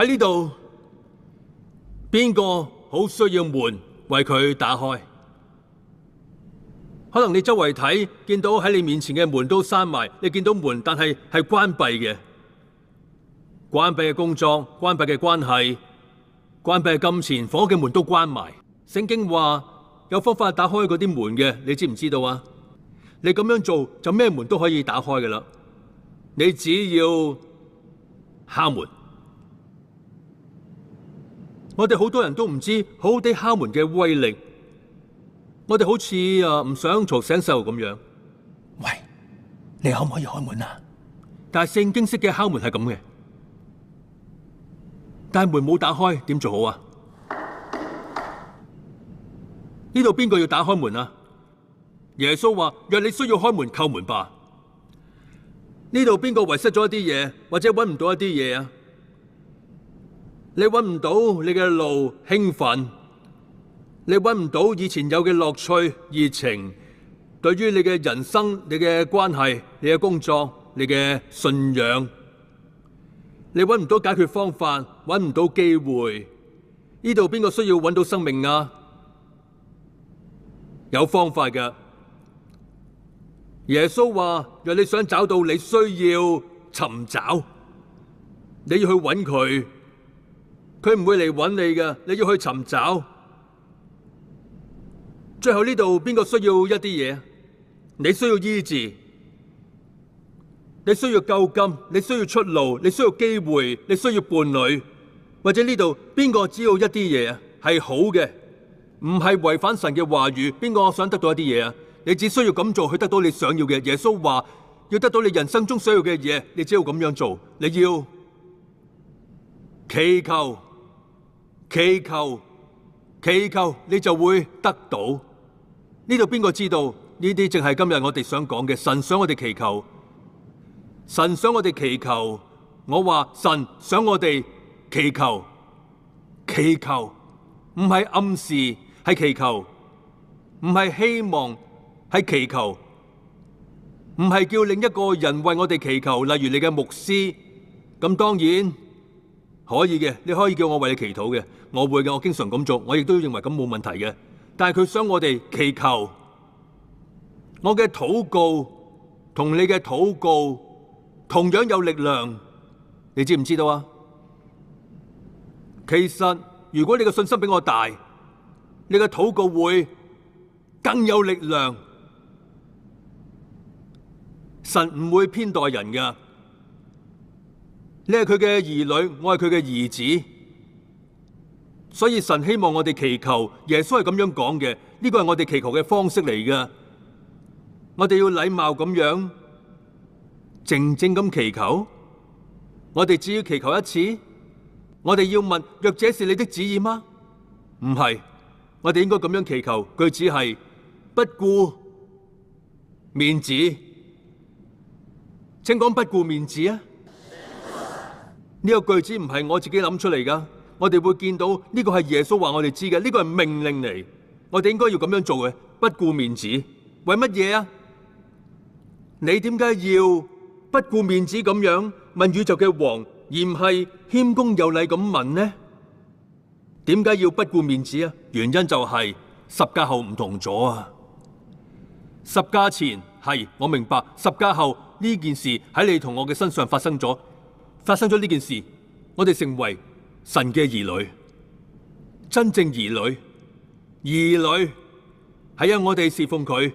喺呢度，邊個好需要門為佢打開？可能你周圍睇，見到喺你面前嘅門都閂埋，你見到門但係關閉嘅，關閉嘅工作、關閉嘅關係、關閉嘅金錢、房屋嘅門都關埋。聖經話有方法打開嗰啲門嘅，你知唔知道啊？你咁樣做就咩門都可以打開㗎喇，你只要敲門。我哋好多人都唔知好好地敲門嘅威力。我哋好似唔想嘈醒細路咁樣。喂，你可唔可以開門啊？但係聖經式嘅敲門係咁嘅，但係門冇打開，點做好啊？呢度邊個要打開門啊？耶穌話：若你需要開門，叩門吧。呢度邊個遺失咗一啲嘢，或者揾唔到一啲嘢啊？你揾唔到你嘅路興奮，你揾唔到以前有嘅樂趣、熱情，對於你嘅人生、你嘅關係、你嘅工作、你嘅信仰，你揾唔到解決方法，揾唔到機會。呢度邊個需要揾到生命啊？有方法㗎。耶穌話：若你想找到，你需要尋找，你要去揾佢，佢唔會嚟揾你㗎，你要去尋找。最後呢度邊個需要一啲嘢？你需要醫治，你需要救金，你需要出路，你需要機會，你需要伴侶，或者呢度邊個只要一啲嘢係好嘅，唔係違反神嘅話語。邊個想得到一啲嘢啊？你只需要咁做去得到你想要嘅。耶穌話要得到你人生中想要嘅嘢，你只要咁樣做。你要祈求，祈求，祈求，你就會得到。呢度邊個知道呢啲正係今日我哋想講嘅？神想我哋祈求，神想我哋祈求。我話神想我哋祈求，祈求唔係暗示，係祈求，唔係希望，係祈求，唔係叫另一個人為我哋祈求。例如你嘅牧師，咁當然可以嘅，你可以叫我為你祈禱嘅，我會嘅，我經常咁做，我亦都認為咁冇問題嘅。但係佢想我哋祈求，我嘅禱告同你嘅禱告同樣有力量，你知唔知道啊？其實如果你嘅信心比我大，你嘅禱告會更有力量。神唔會偏待人㗎，你係佢嘅兒女，我係佢嘅兒子。所以神希望我哋祈求，耶穌係咁樣講嘅，呢個係我哋祈求嘅方式嚟㗎。我哋要禮貌咁樣，靜靜咁祈求。我哋只要祈求一次，我哋要問：若這是你的旨意嗎？唔係，我哋應該咁樣祈求。句子係不顧面子，請講不顧面子啊！呢個句子唔係我自己諗出嚟㗎。我哋會見到呢個係耶穌話我哋知嘅，呢個係命令嚟，我哋應該要咁樣做嘅，不顧面子。為乜嘢啊？你點解要不顧面子咁樣問宇宙嘅王，而唔係謙恭有禮咁問呢？點解要不顧面子啊？原因就係十架後唔同咗啊！十架前係我明白，十架後呢件事喺你同我嘅身上發生咗呢件事，我哋成為神嘅兒女，真正兒女，兒女係因我哋侍奉佢，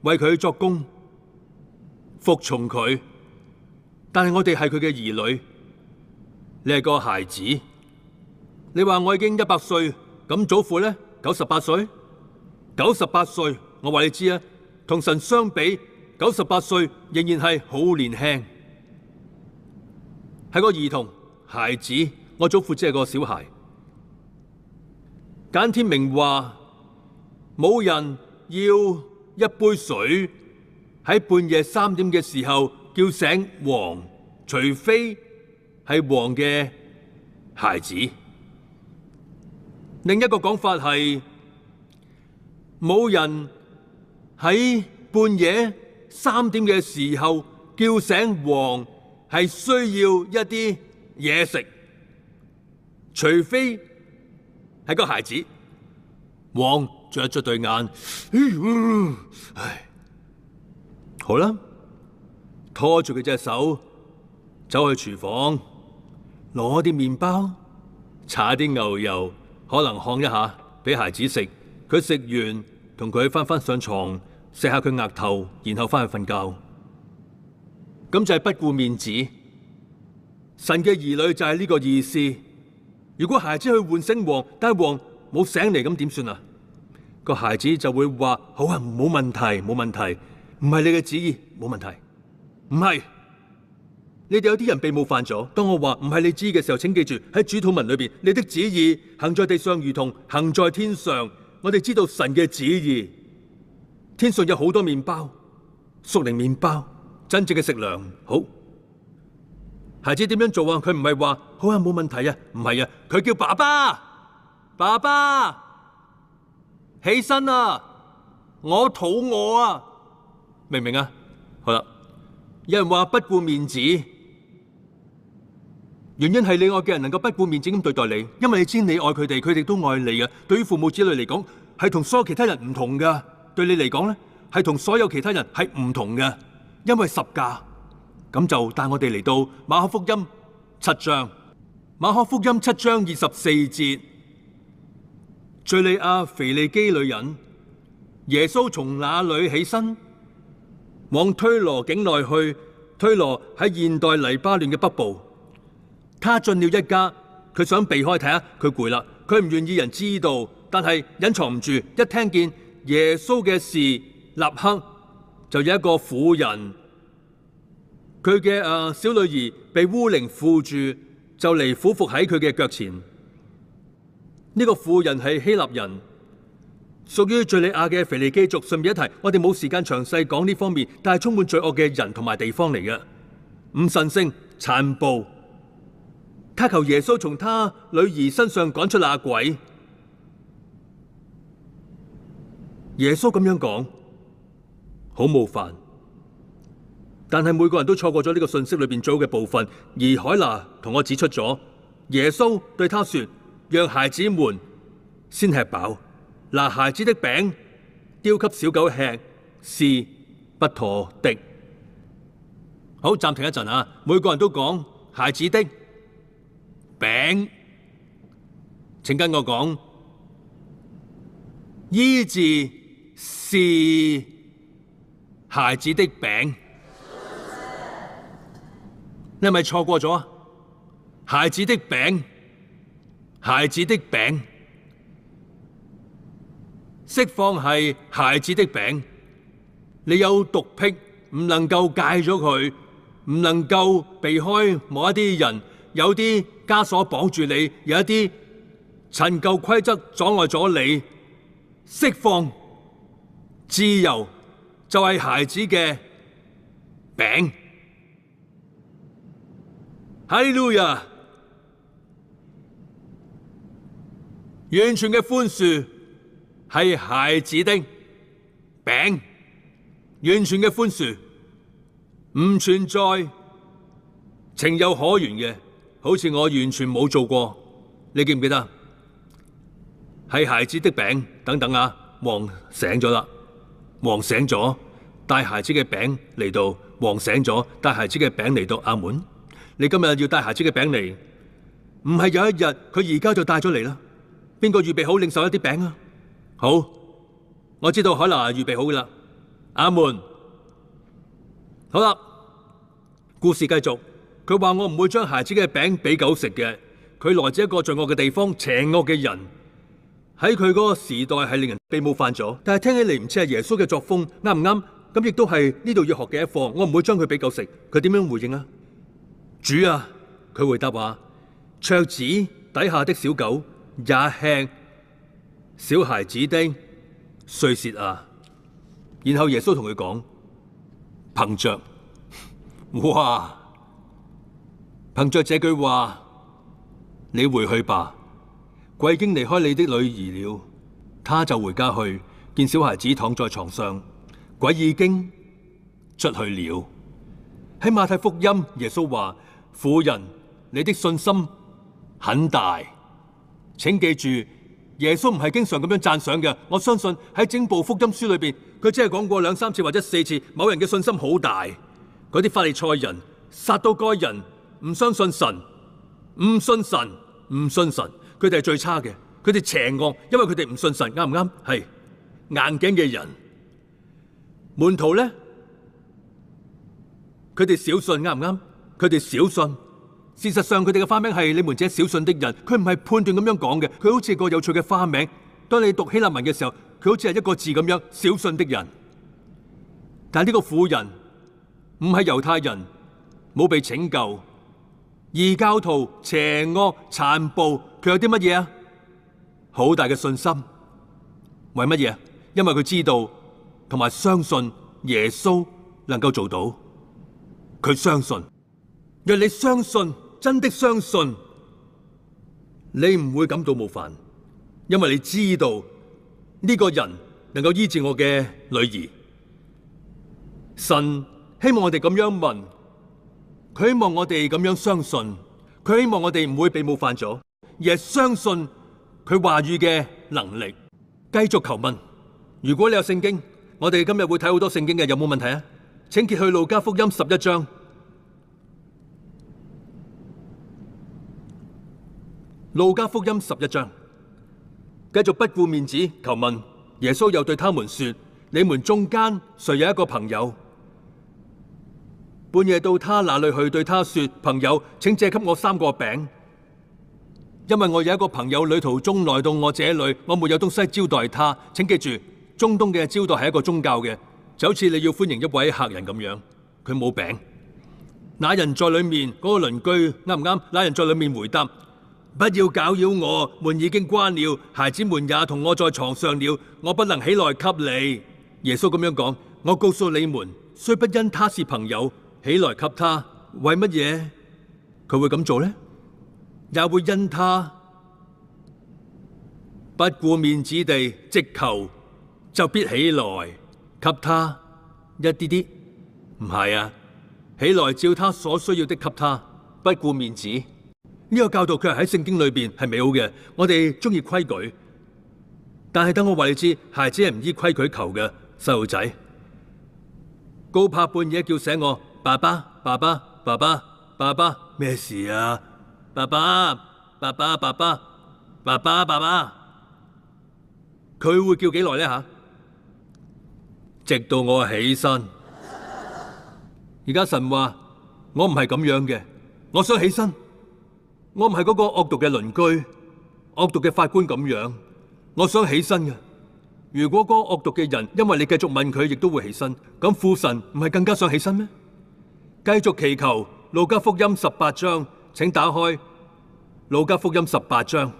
為佢作工，服從佢。但係我哋係佢嘅兒女，你係個孩子。你話我已經100歲，咁祖父呢？98歲，98歲，我話你知啊，同神相比，98歲仍然係好年輕，係個兒童孩子。我祖父只係個小孩。簡天明話：冇人要一杯水喺半夜3點嘅時候叫醒王，除非係王嘅孩子。另一個講法係：冇人喺半夜3點嘅時候叫醒王，係需要一啲嘢食。除非係個孩子。王捽一捽對眼，唉，好啦，拖住佢隻手走去廚房，攞啲麵包，搽啲牛油，可能烘一下俾孩子食。佢食完，同佢翻上床，錫下佢額頭，然後翻去瞓覺。咁就係不顧面子。神嘅兒女就係呢個意思。如果孩子去喚醒王，但係王冇醒嚟，咁點算啊？個孩子就會話：好啊，冇問題，冇問題，唔係你嘅旨意，冇問題。唔係，你哋有啲人被冒犯咗。當我話唔係你旨意嘅時候，請記住喺主禱文裏邊，你的旨意行在地上如同行在天上。我哋知道神嘅旨意，天上有好多麵包，屬靈麵包，真正嘅食糧。好，孩子點樣做啊？佢唔係話好啊，冇問題啊，唔係啊，佢叫爸爸，爸爸，起身啊，我肚餓啊，明唔明啊？好啦，有人話不顧面子，原因係你愛嘅人能夠不顧面子咁對待你，因為你知你愛佢哋，佢哋都愛你嘅。對於父母子女嚟講，係同所有其他人唔同噶。對你嚟講咧，係同所有其他人係唔同嘅，因為十架。咁就帶我哋嚟到馬可福音7章，馬可福音7章24節，敘利亞腓利基女人，耶穌從那裏起身，往推羅境內去。推羅喺現代黎巴嫩嘅北部。他進了一家，佢想避開睇下，佢攰啦，佢唔願意人知道，但係隱藏唔住，一聽見耶穌嘅事，立刻就有一個婦人，佢嘅小女兒被污靈附住，就嚟俯伏喺佢嘅腳前。呢個婦人係希臘人，屬於敘利亞嘅腓尼基族。順便一提，我哋冇時間詳細講呢方面，但係充滿罪惡嘅人同埋地方嚟嘅，唔神聖、殘暴。他求耶穌從他女兒身上趕出那鬼。耶穌咁樣講，好冒犯，但係每個人都錯過咗呢個信息裏邊最好嘅部分。而海拿同我指出咗，耶穌對他說：讓孩子們先吃飽，拿孩子的餅丟給小狗吃是不妥的。好，暫停一陣啊！每個人都講孩子的餅，請跟我講，醫治是孩子的餅。你係咪錯過咗啊？孩子的餅，孩子的餅，釋放係孩子的餅。你有毒癖，唔能夠戒咗佢，唔能夠避開某一啲人。有啲枷鎖綁住你，有一啲陳舊規則阻礙咗你。釋放自由就係孩子嘅餅。哈利路亞！完全嘅寬恕係孩子的餅，完全嘅寬恕唔存在情有可原嘅。好似我完全冇做過，你記唔記得？係孩子的餅等等啊！王醒咗啦，王醒咗，帶孩子嘅餅嚟到，王醒咗，帶孩子嘅餅嚟到。阿門！你今日要帶孩子嘅餅嚟，唔係有一日佢而家就帶咗嚟啦。邊個預備好領受一啲餅啊？好，我知道海拿預備好噶啦。阿門！好啦，故事繼續。佢話：我唔會將孩子嘅餅俾狗食嘅。佢來自一個罪惡嘅地方，邪惡嘅人喺佢嗰個時代係令人被冒犯咗。但係聽起嚟唔似係耶穌嘅作風，啱唔啱？咁亦都係呢度要學嘅一課。我唔會將佢俾狗食。佢點樣回應啊？主啊，佢回答話：桌子底下的小狗也吃小孩子的碎屑啊。然後耶穌同佢講：憑着，哇！憑着這句話，你回去吧。鬼已經離開你的女兒了。他就回家去，見小孩子躺在床上，鬼已經出去了。喺馬太福音，耶穌話：婦人，你的信心很大。請記住，耶穌唔係經常咁樣讚賞嘅。我相信喺整部福音書裏邊，佢只係講過2、3次或者4次，某人嘅信心好大。嗰啲法利賽人、撒都該人唔相信神，唔信神，唔信神，佢哋係最差嘅。佢哋邪惡，因為佢哋唔信神，啱唔啱？係硬頸嘅人。門徒呢？佢哋小信，啱唔啱？佢哋小信。事實上，佢哋嘅花名係你們這小信的人。佢唔係判斷咁樣講嘅，佢好似個有趣嘅花名。當你讀希臘文嘅時候，佢好似係一個字咁樣，小信的人。但係呢個婦人唔係猶太人，冇被拯救，異教徒邪惡殘暴，佢有啲乜嘢啊？好大嘅信心。為乜嘢？因為佢知道同埋相信耶穌能夠做到。佢相信。若你相信，真的相信，你唔會感到冒犯，因為你知道呢個人能夠醫治我嘅女兒。神希望我哋咁樣問，佢希望我哋咁樣相信，佢希望我哋唔會被冒犯咗，而係相信佢話語嘅能力。繼續求問。如果你有聖經，我哋今日會睇好多聖經嘅，有冇問題啊？請揭去路加福音11章。路加福音11章，繼續不顧面子求問。耶穌又對他們說：你們中間誰有一個朋友，半夜到他那裏去，對他說：朋友，請借給我3個餅，因為我有一個朋友旅途中來到我這裏，我沒有東西招待他。請記住，中東嘅招待係一個宗教嘅，就好似你要歡迎一位客人咁樣。佢冇餅。那人在裏面，嗰個鄰居啱唔啱？那人在裏面回答：不要攪擾我，門已經關了，孩子們也同我在床上了，我不能起來給你。耶穌咁樣講：我告訴你們，雖不因他是朋友，起來給他，為乜嘢佢會咁做呢？也會因他不顧面子地直求，就必起來給他一啲啲。唔係啊，起來照他所需要的給他，不顧面子。呢個教導佢係喺聖經裏邊係美好嘅，我哋中意規矩，但係等我話你知，孩子係唔依規矩求嘅。細路仔高柏半夜叫醒我，爸爸爸爸爸爸爸爸，咩事啊？爸爸爸爸爸爸爸爸爸爸，佢會叫幾耐呢？吓？直到我起身。而家神話我唔係咁樣嘅，我想起身。我唔係嗰個惡毒嘅鄰居、惡毒嘅法官咁樣，我想起身嘅。如果嗰個惡毒嘅人因為你繼續問佢，亦都會起身，咁父神唔係更加想起身咩？繼續祈求。路加福音18章，請打開路加福音18章。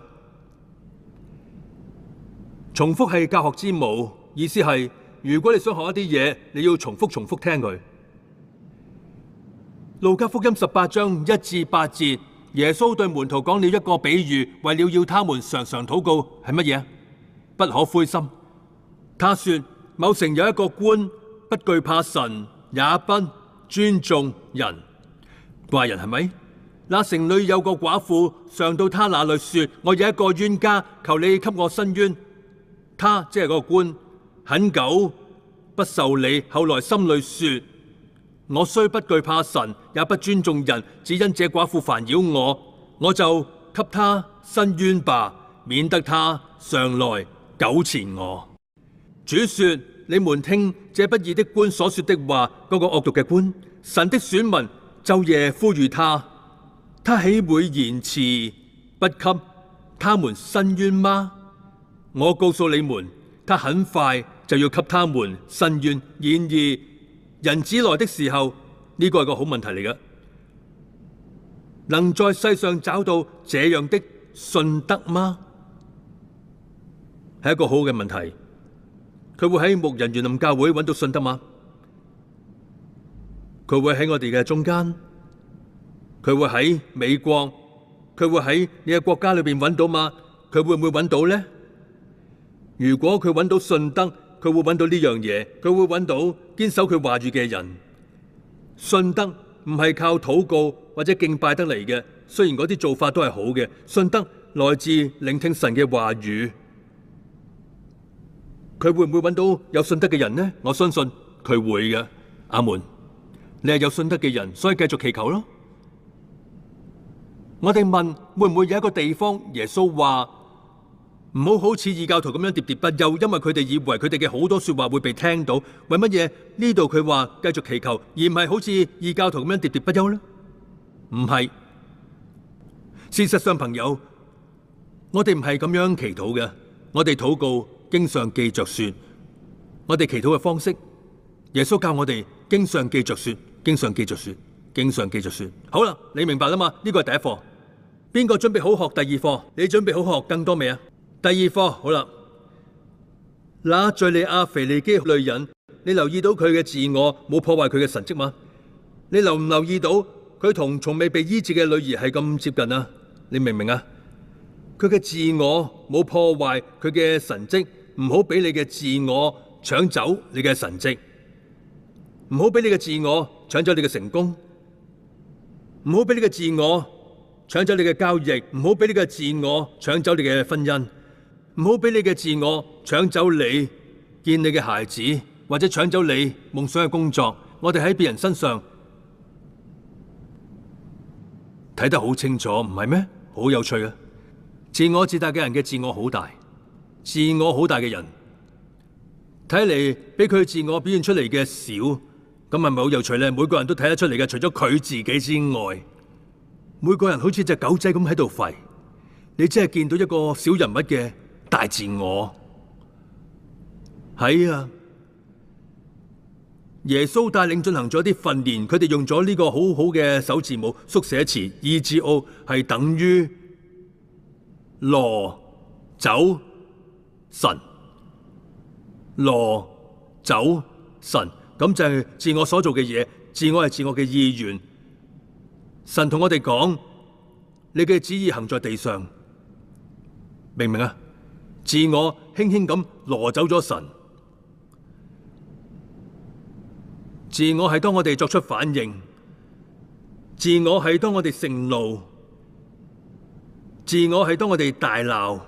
重複係教學之母，意思係如果你想學一啲嘢，你要重複聽佢。路加福音18章1至8節。耶穌對門徒講了一個比喻，為了要他們常常禱告，係乜嘢？不可灰心。他說：某城有一個官，不懼怕神，也不尊重人。怪人係咪？那城裏有個寡婦上到他那裏說：我有一個冤家，求你給我伸冤。他即係個官，很久不受理，後來心裏說：我雖不懼怕神，也不尊重人，只因這寡婦煩擾我，我就給他伸冤吧，免得他上來糾纏我。主說：你們聽這不義的官所說的話。嗰個惡毒嘅官，神的選民晝夜呼籲他，他豈會延遲不給他們伸冤嗎？我告訴你們，他很快就要給他們伸冤。然而人子來的時候，呢個係個好問題嚟嘅，能在世上找到這樣的信德嗎？係一個好嘅問題。佢會喺牧人園林教會揾到信德嗎？佢會喺我哋嘅中間？佢會喺美國？佢會喺你嘅國家裏邊揾到嗎？佢會唔會揾到呢？如果佢揾到信德，佢會揾到呢樣嘢，佢會揾到堅守佢話語嘅人。信德唔係靠禱告或者敬拜得嚟嘅，雖然嗰啲做法都係好嘅。信德來自聆聽神嘅話語。佢會唔會揾到有信德嘅人呢？我相信佢會嘅。阿門。你係有信德嘅人，所以繼續祈求咯。我哋問會唔會有一個地方，耶穌話唔好好似異教徒咁樣喋喋不休，因為佢哋以為佢哋嘅好多說話會被聽到。為乜嘢呢度佢話繼續祈求，而唔係好似異教徒咁樣喋喋不休呢？唔係。事實上，朋友，我哋唔係咁樣祈禱嘅。我哋禱告經上記着說，我哋祈禱嘅方式，耶穌教我哋經上記着說，經上記着說，經上記着說。好啦，你明白啦嘛？呢個係第一課。邊個準備好學第二課？你準備好學更多未啊？第二課好啦。那敘利亞腓尼基女人，你留意到佢嘅自我冇破壞佢嘅神蹟嗎？你留唔留意到佢同從未被醫治嘅女兒係咁接近啊？你明唔明啊？佢嘅自我冇破壞佢嘅神蹟，唔好俾你嘅自我搶走你嘅神蹟，唔好俾你嘅自我搶走你嘅成功，唔好俾你嘅自我搶走你嘅交易，唔好俾你嘅自我搶走你嘅婚姻，唔好俾你嘅自我搶走你見你嘅孩子，或者搶走你夢想嘅工作。我哋喺別人身上睇得好清楚，唔係咩？好有趣啊！自我自大嘅人嘅自我好大，自我好大嘅人睇嚟比佢自我表現出嚟嘅少，咁係咪好有趣呢？每個人都睇得出嚟嘅，除咗佢自己之外，每個人好似隻狗仔咁喺度吠，你只係見到一個小人物嘅大自我。係啊，耶穌帶領進行咗啲訓練，佢哋用咗呢個好好嘅首字母縮寫詞 EGO， 係等於羅走神，羅走神，咁就係自我所做嘅嘢，自我係自我嘅意願。神同我哋講，你嘅旨意行在地上，明唔明啊？自我輕輕咁挪走咗神，自我係當我哋作出反應，自我係當我哋盛怒，自我係當我哋大鬧，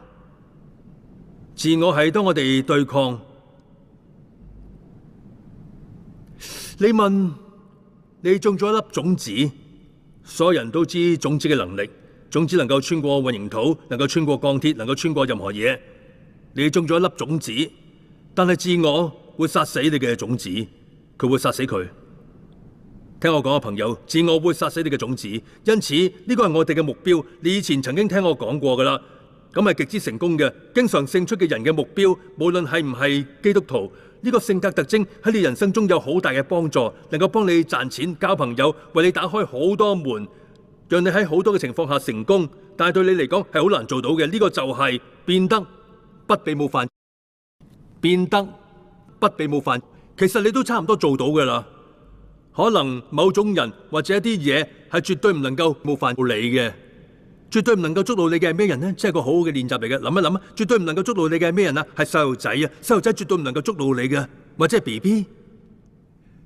自我係當我哋對抗。你問你種咗一粒種子，所有人都知種子嘅能力，種子能夠穿過混凝土，能夠穿過鋼鐵，能夠穿過任何嘢。你種咗一粒種子，但係自我會殺死你嘅種子，佢會殺死佢。聽我講啊，朋友，自我會殺死你嘅種子，因此呢個係我哋嘅目標。你以前曾經聽我講過噶啦，咁係極之成功嘅，經常勝出嘅人嘅目標，無論係唔係基督徒，呢個性格特徵喺你人生中有好大嘅幫助，能夠幫你賺錢、交朋友，為你打開好多門，讓你喺好多嘅情況下成功。但係對你嚟講係好難做到嘅，呢個就係變得不被冒犯，變得不被冒犯。其實你都差唔多做到噶啦。可能某種人或者一啲嘢係絕對唔能夠冒犯到你嘅，絕對唔能夠捉到你嘅係咩人呢？即係個好好嘅練習嚟嘅。諗一諗啊，絕對唔能夠捉到你嘅係咩人啊？係細路仔啊！細路仔絕對唔能夠捉到你嘅，或者係 BB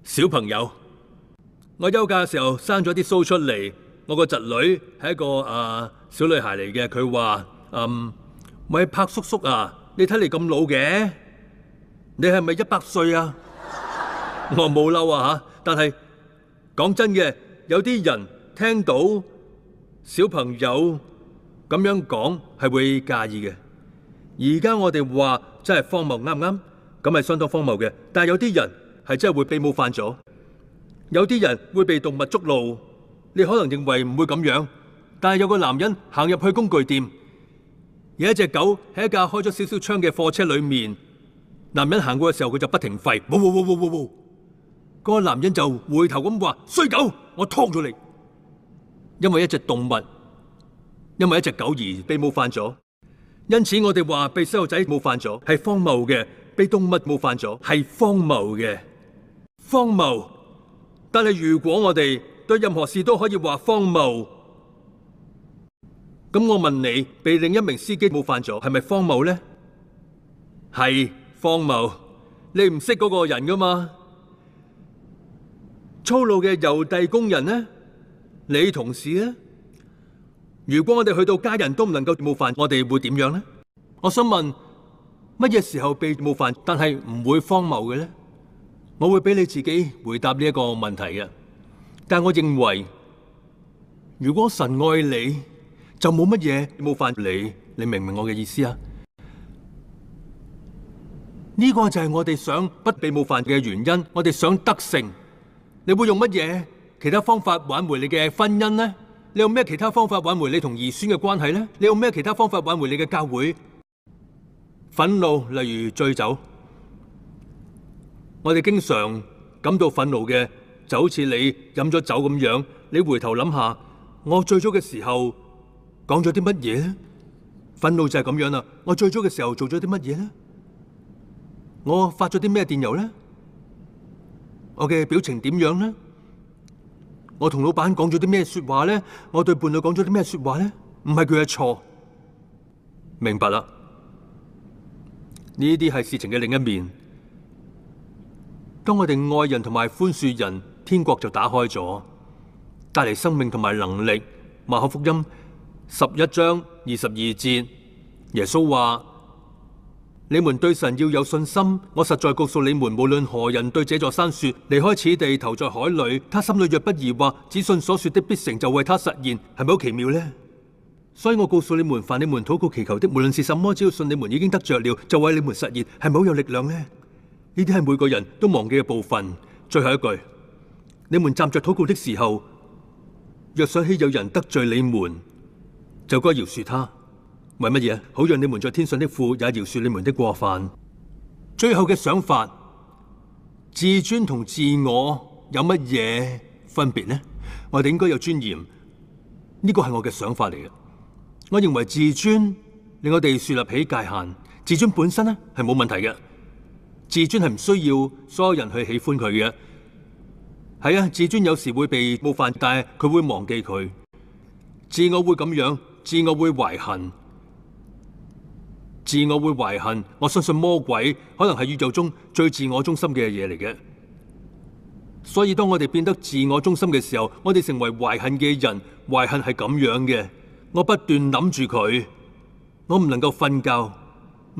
小朋友。我休假嘅時候生咗啲鬚出嚟，我個侄女係一個小女孩嚟嘅。佢話喂，柏叔叔啊，你睇嚟咁老嘅，你係咪100歲啊？我冇嬲啊吓！但係講真嘅，有啲人聽到小朋友咁樣講係會介意嘅。而家我哋話真係荒謬，啱唔啱？咁係相當荒謬嘅。但係有啲人係真係會被冒犯咗，有啲人會被動物捉弄。你可能認為唔會咁樣，但係有個男人行入去工具店，有一隻狗喺一架開咗少少窗嘅貨車裏面。男人行過嘅時候，佢就不停吠，哇哇哇哇哇哇！嗰個男人就回頭咁話：衰狗，我劏咗你！因為一隻動物，因為一隻狗而被冒犯咗。因此我哋話被細路仔冒犯咗係荒謬嘅，被動物冒犯咗係荒謬嘅，荒謬。但係如果我哋對任何事都可以話荒謬，咁我問你，被另一名司機冒犯咗係咪荒謬呢？係荒謬。你唔識嗰個人噶嘛？粗魯嘅郵遞工人呢？你同事呢？如果我哋去到家人都唔能夠冒犯，我哋會點樣呢？我想問，乜嘢時候被冒犯，但係唔會荒謬嘅呢？我會俾你自己回答呢一個問題嘅。但我認為，如果神愛你，就冇乜嘢冒犯你。你明唔明我嘅意思啊？呢個就係我哋想不被冒犯嘅原因。我哋想得勝。你會用乜嘢其他方法挽回你嘅婚姻呢？你用咩其他方法挽回你同兒孫嘅關係呢？你用咩其他方法挽回你嘅教會？憤怒，例如醉酒。我哋經常感到憤怒嘅，就好似你飲咗酒咁樣。你回頭諗下，我醉咗嘅時候講咗啲乜嘢呢？憤怒就係咁樣啦。我醉咗嘅時候做咗啲乜嘢呢？我發咗啲咩電郵呢？我嘅表情點樣呢？我同老闆講咗啲咩說話呢？我對伴侶講咗啲咩說話呢？唔係佢嘅錯，明白啦。呢啲係事情嘅另一面。當我哋愛人同埋寬恕人，天國就打開咗，帶嚟生命同埋能力。馬可福音11章22節，耶穌話：你們對神要有信心。我實在告訴你們，無論何人對這座山說離開此地，投在海裏，他心裏若不疑惑，只信所說的必成就為他實現，係咪好奇妙呢？所以我告訴你們，凡你們禱告祈求的，無論是什麼，只要信你們已經得着了，就為你們實現，係咪好有力量呢？呢啲係每個人都忘記嘅部分。最後一句，你們站着禱告的時候，若想起有人得罪你們，就該饒恕他。為乜嘢？好讓你們在天上的父也饒恕你們的過犯。最後嘅想法，自尊同自我有乜嘢分別呢？我哋應該有尊嚴，呢個係我嘅想法嚟嘅。我認為自尊令我哋樹立起界限，自尊本身呢係冇問題嘅。自尊係唔需要所有人去喜歡佢嘅。係啊，自尊有時會被冒犯，但係佢會忘記佢。自我會咁樣，自我會懷恨。自我會懷恨，我相信魔鬼可能係宇宙中最自我中心嘅嘢嚟嘅。所以當我哋變得自我中心嘅時候，我哋成為懷恨嘅人。懷恨係咁樣嘅，我不斷諗住佢，我唔能夠瞓覺，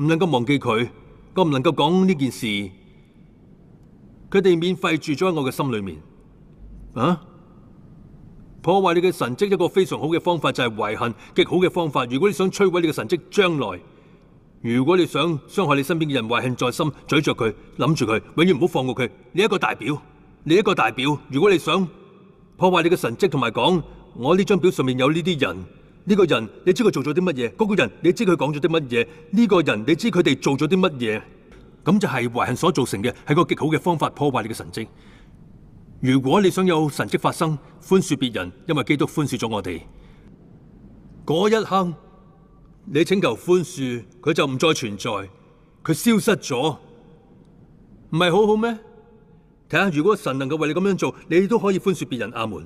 唔能夠忘記佢，我唔能夠講呢件事。佢哋免費住咗喺我嘅心裏面。啊！破壞你嘅神蹟一個非常好嘅方法就係懷恨，極好嘅方法。如果你想摧毀你嘅神蹟，將來如果你想傷害你身邊嘅人，懷恨在心，咀嚼佢，諗住佢，永遠唔好放過佢。你一個大表，你一個大表。如果你想破壞你嘅神蹟，同埋講我呢張表上面有呢啲人，呢個人你知佢做咗啲乜嘢，嗰個人你知佢講咗啲乜嘢，呢個人你知佢哋做咗啲乜嘢，咁就係懷恨所造成嘅，係個極好嘅方法破壞你嘅神蹟。如果你想有神蹟發生，寬恕別人，因為基督寬恕咗我哋。嗰一刻，你請求寬恕，佢就唔再存在，佢消失咗，唔係好好咩？睇下，如果神能夠為你咁樣做，你都可以寬恕別人。阿門。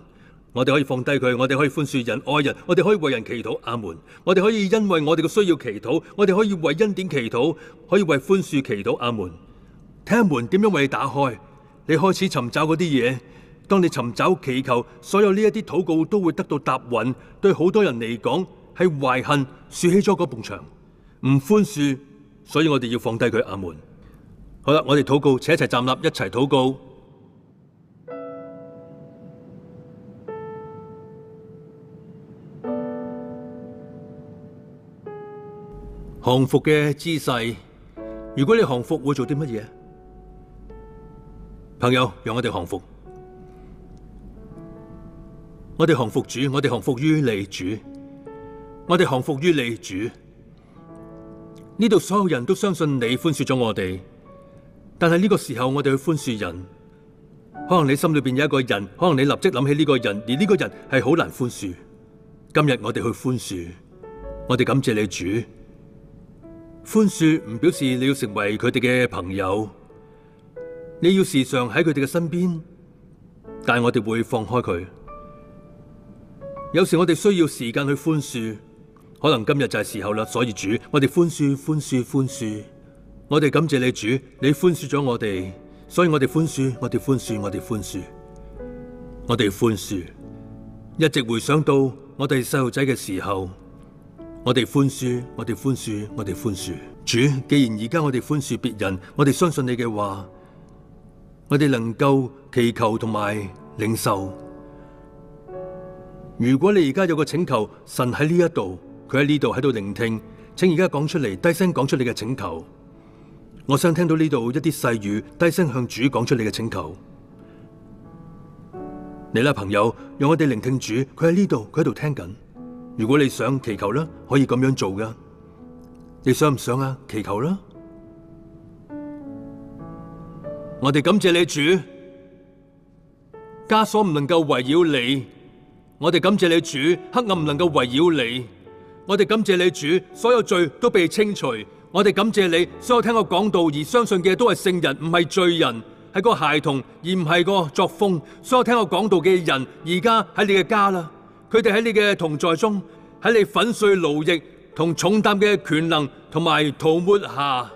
我哋可以放低佢，我哋可以寬恕人、愛人，我哋可以為人祈禱。阿門。我哋可以因為我哋嘅需要祈禱，我哋可以為恩典祈禱，可以為寬恕祈禱。阿門。睇下門點樣為你打開。你開始尋找嗰啲嘢，當你尋找祈求，所有呢一啲禱告都會得到答允。對好多人嚟講，係懷恨豎起咗嗰埲牆，唔寬恕，所以我哋要放低佢。阿門。好啦，我哋禱告，請一齊站立，一齊禱告。降服嘅姿勢，如果你降服會做啲乜嘢？朋友，讓我哋降服。我哋降服主，我哋降服於你主，我哋降服於你主。呢度所有人都相信你寬恕咗我哋，但係呢個時候我哋去寬恕人，可能你心裏邊有一個人，可能你立即諗起呢個人，而呢個人係好難寬恕。今日我哋去寬恕，我哋感謝你主。寬恕唔表示你要成為佢哋嘅朋友，你要時常喺佢哋嘅身邊，但係我哋會放開佢。有時我哋需要時間去寬恕，可能今日就係時候啦。所以主，我哋寬恕、寬恕、寬恕。我哋感謝你主，你寬恕咗我哋，所以我哋寬恕、我哋寬恕、我哋寬恕、我哋寬恕。一直回想到我哋細路仔嘅時候，我哋寬恕，我哋寬恕，我哋寬恕。主，既然而家我哋寬恕別人，我哋相信你嘅話，我哋能夠祈求同埋領受。如果你而家有個請求，神喺呢一度，佢喺呢度喺度聆聽，請而家講出嚟，低聲講出你嘅請求。我想聽到呢度一啲細語，低聲向主講出你嘅請求。你啦，朋友，讓我哋聆聽主，佢喺呢度，佢喺度聽緊。如果你想祈求啦，可以咁樣做噶。你想唔想啊？祈求啦！我哋感謝你，主，枷鎖唔能夠圍繞你。我哋感謝你，主，黑暗唔能夠圍繞你。我哋感謝你，主，所有罪都被清除。我哋感謝你，所有聽我講道而相信嘅都係聖人，唔係罪人，係個孩童，而唔係個作風。所有聽我講道嘅人，而家喺你嘅家啦，佢哋喺你嘅同在中，喺你粉碎勞役同重擔嘅權能同埋塗抹下，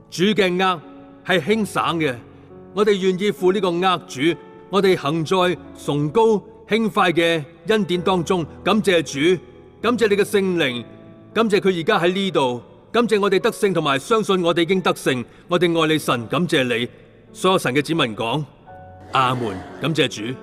主嘅軛係輕省嘅。我哋願意負呢個軛，主，我哋行在崇高輕快嘅恩典當中。感謝主，感謝你嘅聖靈，感謝佢而家喺呢度，感謝我哋得勝同埋相信我哋已經得勝。我哋愛你神，感謝你。所有神嘅子民講阿門，感謝主。